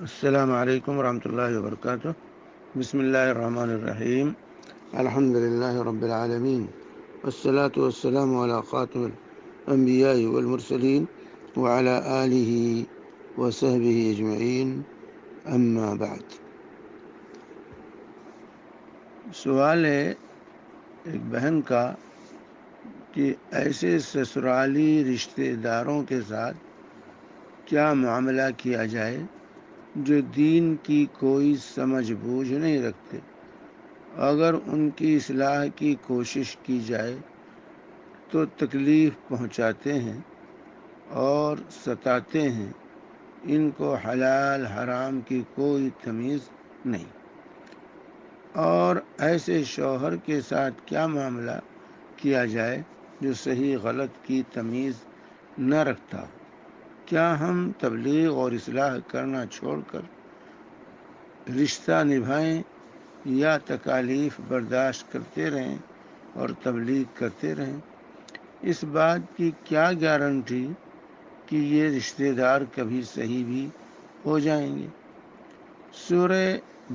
السلام علیکم ورحمۃ اللہ وبرکاتہ۔ بسم اللہ الرحمن الرحیم۔ الحمد للہ رب العالمین، والصلاة والسلام علی خاتم الانبیاء والمرسلین وعلی آلہ وصحبہ اجمعین، اما بعد۔ سوال ہے ایک بہن کا کہ ایسے سسرالی رشتہ داروں کے ساتھ کیا معاملہ کیا جائے جو دین کی کوئی سمجھ بوجھ نہیں رکھتے، اگر ان کی اصلاح کی کوشش کی جائے تو تکلیف پہنچاتے ہیں اور ستاتے ہیں، ان کو حلال حرام کی کوئی تمیز نہیں، اور ایسے شوہر کے ساتھ کیا معاملہ کیا جائے جو صحیح غلط کی تمیز نہ رکھتا ہو؟ کیا ہم تبلیغ اور اصلاح کرنا چھوڑ کر رشتہ نبھائیں یا تکالیف برداشت کرتے رہیں اور تبلیغ کرتے رہیں؟ اس بات کی کیا گارنٹی کہ یہ رشتہ دار کبھی صحیح بھی ہو جائیں گے؟ سورہ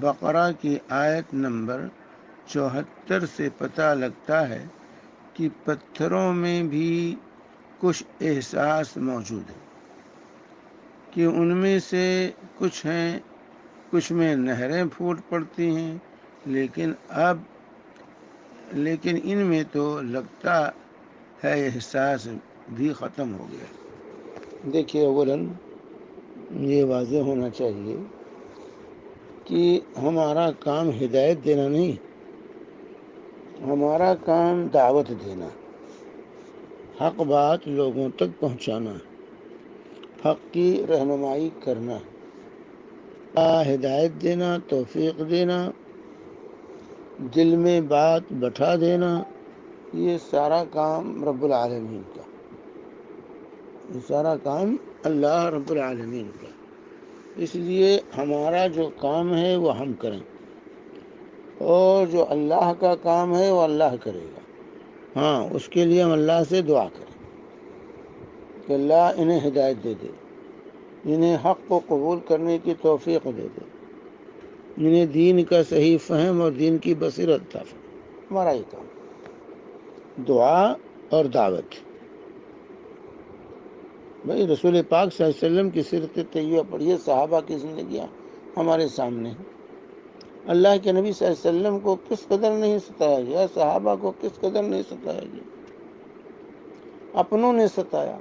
بقرہ کی آیت نمبر 74 سے پتہ لگتا ہے کہ پتھروں میں بھی کچھ احساس موجود ہے، کہ ان میں سے کچھ ہیں، کچھ میں نہریں پھوٹ پڑتی ہیں، لیکن ان میں تو لگتا ہے احساس بھی ختم ہو گیا۔ دیکھیے، اولاً یہ واضح ہونا چاہیے کہ ہمارا کام ہدایت دینا نہیں، ہمارا کام دعوت دینا، حق بات لوگوں تک پہنچانا، حق کی رہنمائی کرنا، ہدایت دینا، توفیق دینا، دل میں بات بٹھا دینا، یہ سارا کام رب العالمین کا، یہ سارا کام اللہ رب العالمین کا۔ اس لیے ہمارا جو کام ہے وہ ہم کریں، اور جو اللہ کا کام ہے وہ اللہ کرے گا۔ ہاں، اس کے لیے ہم اللہ سے دعا کریں کہ اللہ انہیں ہدایت دے دے، انہیں حق کو قبول کرنے کی توفیق دے دے، انہیں دین کا صحیح فہم اور دین کی بصیرت عطا فرمائے۔ ہمارا یہ کام دعا اور دعوت۔ بھائی، رسول پاک صلی اللہ علیہ وسلم کی سیرت طیبہ پڑھیے، صحابہ کی زندگیاں ہمارے سامنے ہیں۔ اللہ کے نبی صلی اللہ علیہ وسلم کو کس قدر نہیں ستایا گیا، صحابہ کو کس قدر نہیں ستایا گیا، اپنوں نے ستایا،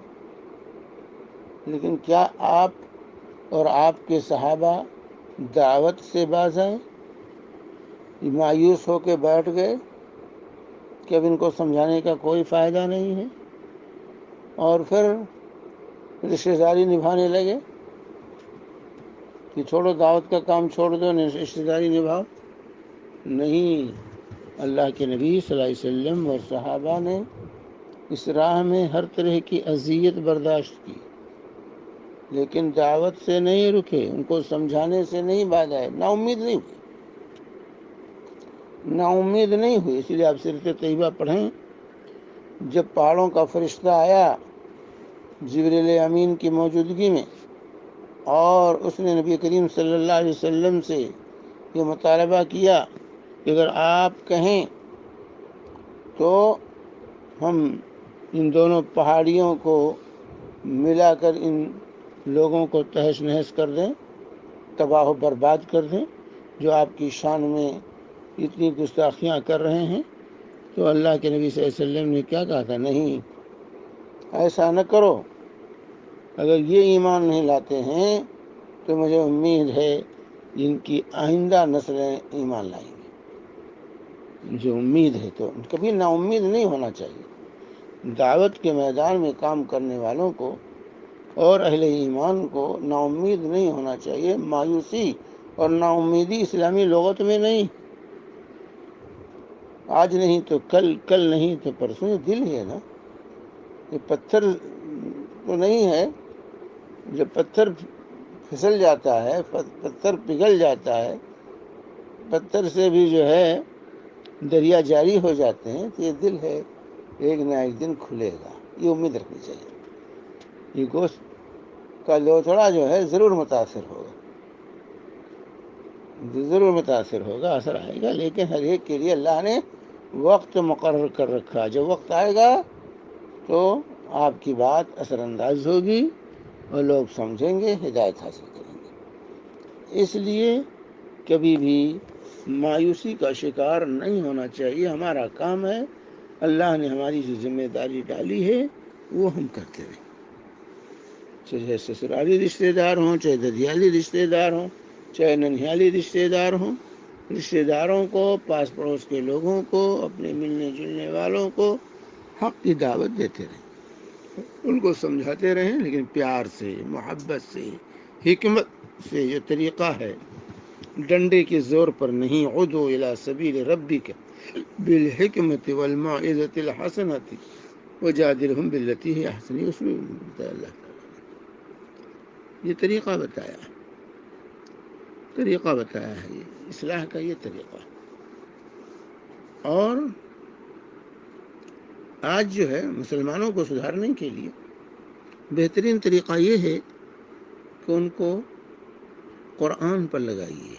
لیکن کیا آپ اور آپ کے صحابہ دعوت سے باز آئے؟ مایوس ہو کے بیٹھ گئے کہ اب ان کو سمجھانے کا کوئی فائدہ نہیں ہے، اور پھر رشتہ داری نبھانے لگے کہ چھوڑو، دعوت کا کام چھوڑ دو، رشتہ داری نبھاؤ؟ نہیں، اللہ کے نبی صلی اللہ علیہ وسلم اور صحابہ نے اس راہ میں ہر طرح کی اذیت برداشت کی، لیکن دعوت سے نہیں رکے، ان کو سمجھانے سے نہیں باز آئے، نا امید نہیں ہوئی، نا امید نہیں ہوئی۔ اسی لیے آپ سیرت طیبہ پڑھیں، جب پہاڑوں کا فرشتہ آیا جبریل امین کی موجودگی میں، اور اس نے نبی کریم صلی اللہ علیہ وسلم سے یہ مطالبہ کیا کہ اگر آپ کہیں تو ہم ان دونوں پہاڑیوں کو ملا کر ان لوگوں کو تہس نہس کر دیں، تباہ و برباد کر دیں، جو آپ کی شان میں اتنی گستاخیاں کر رہے ہیں، تو اللہ کے نبی صلی اللہ علیہ وسلم نے کیا کہا تھا؟ نہیں، ایسا نہ کرو، اگر یہ ایمان نہیں لاتے ہیں تو مجھے امید ہے ان کی آئندہ نسلیں ایمان لائیں گی، مجھے امید ہے۔ تو کبھی نا امید نہیں ہونا چاہیے۔ دعوت کے میدان میں کام کرنے والوں کو اور اہل ایمان کو نا امید نہیں ہونا چاہیے۔ مایوسی اور نا امیدی اسلامی لغت میں نہیں، آج نہیں تو کل، کل نہیں تو پرسوں، یہ دل ہے نا، یہ پتھر تو نہیں ہے۔ جب پتھر پھسل جاتا ہے، پتھر پگھل جاتا ہے، پتھر سے بھی جو ہے دریا جاری ہو جاتے ہیں، تو یہ دل ہے، ایک نہ ایک دن کھلے گا، یہ امید رکھنی چاہیے۔ یہ گوشت کا لوتھڑا جو ہے ضرور متاثر ہوگا، ضرور متاثر ہوگا، اثر آئے گا، لیکن ہر ایک کے لیے اللہ نے وقت مقرر کر رکھا. جب وقت آئے گا تو آپ کی بات اثر انداز ہوگی اور لوگ سمجھیں گے، ہدایت حاصل کریں گے. اس لیے کبھی بھی مایوسی کا شکار نہیں ہونا چاہیے. ہمارا کام ہے، اللہ نے ہماری جو ذمہ داری ڈالی ہے وہ ہم کرتے رہیں، چاہے سسرالی رشتہ دار ہوں، چاہے ددیالی رشتہ دار ہوں، چاہے ننھیالی رشتہ دار ہوں. رشتہ داروں کو، پاس پڑوس کے لوگوں کو، اپنے ملنے جلنے والوں کو حق کی دعوت دیتے رہیں، ان کو سمجھاتے رہیں، لیکن پیار سے، محبت سے، حکمت سے. یہ طریقہ ہے، ڈنڈے کے زور پر نہیں. عدو الی سبیل ربک بالحکمت والموعظۃ الحسنۃ وجادلہم باللتی ہی احسن. اس میں بتایا اللہ تعالیٰ نے یہ طریقہ بتایا ہے، یہ اصلاح کا یہ طریقہ. اور آج جو ہے مسلمانوں کو سدھارنے کے لیے بہترین طریقہ یہ ہے کہ ان کو قرآن پر لگائیے،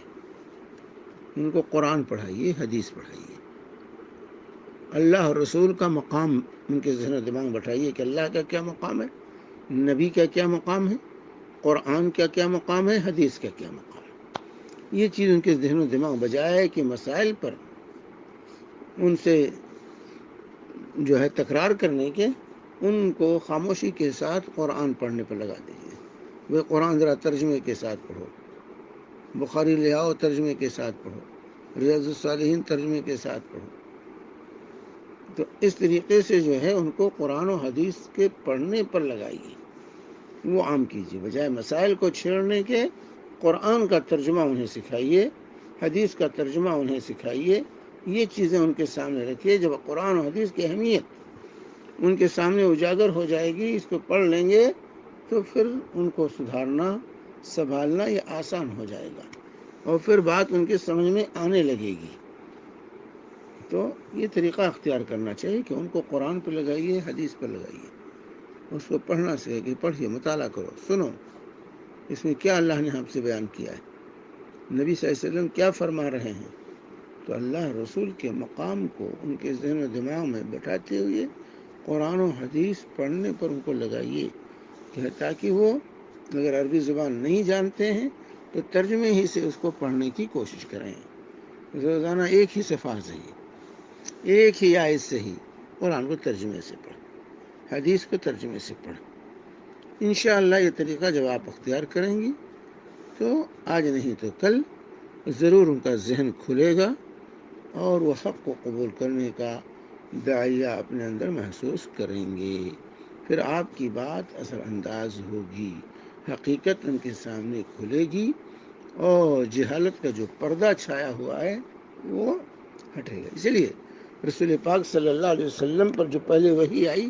ان کو قرآن پڑھائیے، حدیث پڑھائیے. اللہ اور رسول کا مقام ان کے ذہن و دماغ بٹھائیے کہ اللہ کا کیا مقام ہے، نبی کا کیا مقام ہے، قرآن کا کیا مقام ہے، حدیث کا کیا مقام ہے. یہ چیز ان کے ذہن و دماغ بجائے کہ مسائل پر ان سے جو ہے تکرار کرنے کے، ان کو خاموشی کے ساتھ قرآن پڑھنے پر لگا دیجیے. وہ قرآن ذرا ترجمے کے ساتھ پڑھو، بخاری لے آؤ ترجمے کے ساتھ پڑھو، ریاض الصالحین ترجمے کے ساتھ پڑھو. تو اس طریقے سے جو ہے ان کو قرآن و حدیث کے پڑھنے پر لگائیے، وہ عام کیجیے. بجائے مسائل کو چھیڑنے کے قرآن کا ترجمہ انہیں سکھائیے، حدیث کا ترجمہ انہیں سکھائیے. یہ چیزیں ان کے سامنے رکھیے. جب قرآن و حدیث کی اہمیت ان کے سامنے اجاگر ہو جائے گی، اس کو پڑھ لیں گے، تو پھر ان کو سدھارنا، سنبھالنا یہ آسان ہو جائے گا، اور پھر بات ان کے سمجھ میں آنے لگے گی. تو یہ طریقہ اختیار کرنا چاہیے کہ ان کو قرآن پہ لگائیے، حدیث پہ لگائیے، اس کو پڑھنا سیکھیے، پڑھیے، مطالعہ کرو، سنو اس میں کیا اللہ نے آپ سے بیان کیا ہے، نبی صلی اللہ علیہ وسلم کیا فرما رہے ہیں. تو اللہ رسول کے مقام کو ان کے ذہن و دماغ میں بٹھاتے ہوئے قرآن و حدیث پڑھنے پر ان کو لگائیے، تاکہ وہ اگر عربی زبان نہیں جانتے ہیں تو ترجمے ہی سے اس کو پڑھنے کی کوشش کریں. روزانہ ایک ہی صفحہ صحیح، ایک ہی آیت صحیح قرآن کو ترجمے سے پڑھ، حدیث کو ترجمے سے پڑھ. انشاءاللہ یہ طریقہ جب آپ اختیار کریں گی تو آج نہیں تو کل ضرور ان کا ذہن کھلے گا، اور وہ حق کو قبول کرنے کا داعیہ اپنے اندر محسوس کریں گے. پھر آپ کی بات اثر انداز ہوگی، حقیقت ان کے سامنے کھلے گی، اور جہالت کا جو پردہ چھایا ہوا ہے وہ ہٹے گا. اسی لیے رسول پاک صلی اللہ علیہ وسلم پر جو پہلے وحی آئی،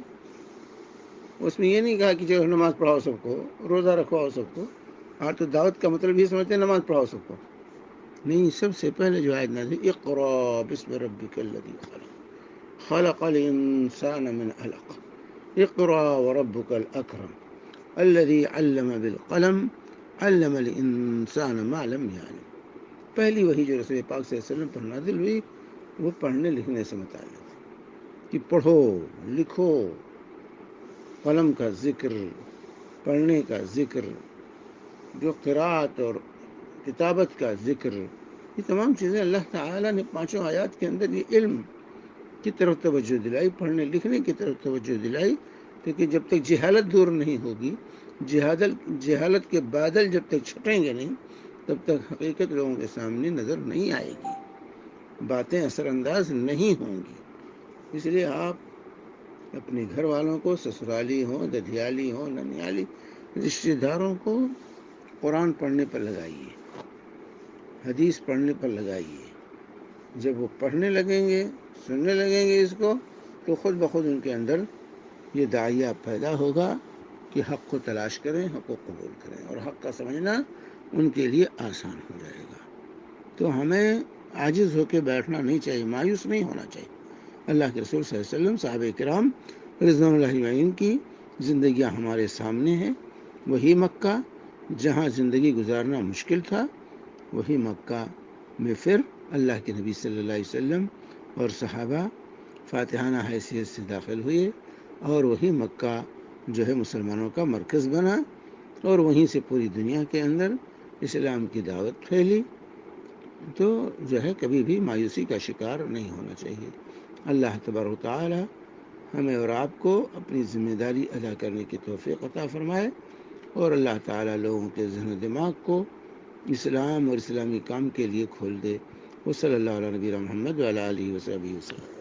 اس میں یہ نہیں کہا کہ جو نماز پڑھاؤ سب کو، روزہ رکھواؤ سب کو. تو دعوت کا مطلب یہ سمجھتے ہیں نماز پڑھاؤ سب کو، نہیں. سب سے پہلے جو آیت نازل، اقرأ بسم ربک الذی خلق، خلق الانسان من علق، اقرأ وربک الاکرم الذی علم بالقلم، علم الانسان ما لم يعلم. پہلی وحی جو رسول پاک صلی اللہ علیہ وسلم پر نازل ہوئی وہ پڑھنے لکھنے سے متعلق کہ پڑھو لکھو، قلم کا ذکر، پڑھنے کا ذکر، جو قرأت اور کتابت کا ذکر، یہ تمام چیزیں اللہ تعالیٰ نے 5 آیات کے اندر یہ علم کی طرف توجہ دلائی، پڑھنے لکھنے کی طرف توجہ دلائی. کیونکہ جب تک جہالت دور نہیں ہوگی، جہالت کے بادل جب تک چھٹیں گے نہیں، تب تک حقیقت لوگوں کے سامنے نظر نہیں آئے گی، باتیں اثر انداز نہیں ہوں گی. اس لیے آپ اپنے گھر والوں کو، سسرالی ہوں، ددیالی ہوں، ننیالی، رشتہ داروں کو قرآن پڑھنے پر لگائیے، حدیث پڑھنے پر لگائیے. جب وہ پڑھنے لگیں گے، سننے لگیں گے اس کو، تو خود بخود ان کے اندر یہ داعیہ پیدا ہوگا کہ حق کو تلاش کریں، حق کو قبول کریں، اور حق کا سمجھنا ان کے لیے آسان ہو جائے گا. تو ہمیں عاجز ہو کے بیٹھنا نہیں چاہیے، مایوس نہیں ہونا چاہیے. اللہ کے رسول صلی اللہ علیہ وسلم، صحابہ کرام رضوان اللہ اجمعین کی زندگیاں ہمارے سامنے ہیں. وہی مکہ جہاں زندگی گزارنا مشکل تھا، وہی مکہ میں پھر اللہ کے نبی صلی اللہ علیہ وسلم اور صحابہ فاتحانہ حیثیت سے داخل ہوئے، اور وہی مکہ جو ہے مسلمانوں کا مرکز بنا، اور وہیں سے پوری دنیا کے اندر اسلام کی دعوت پھیلی۔ تو جو ہے کبھی بھی مایوسی کا شکار نہیں ہونا چاہیے۔ اللہ تبارک و تعالی ہمیں اور آپ کو اپنی ذمہ داری ادا کرنے کی توفیق عطا فرمائے، اور اللہ تعالی لوگوں کے ذہن و دماغ کو اسلام اور اسلامی کام کے لیے کھول دے۔ وصلی اللہ علیہ نبی محمد وعلی آلہ وصحبہ وسلم۔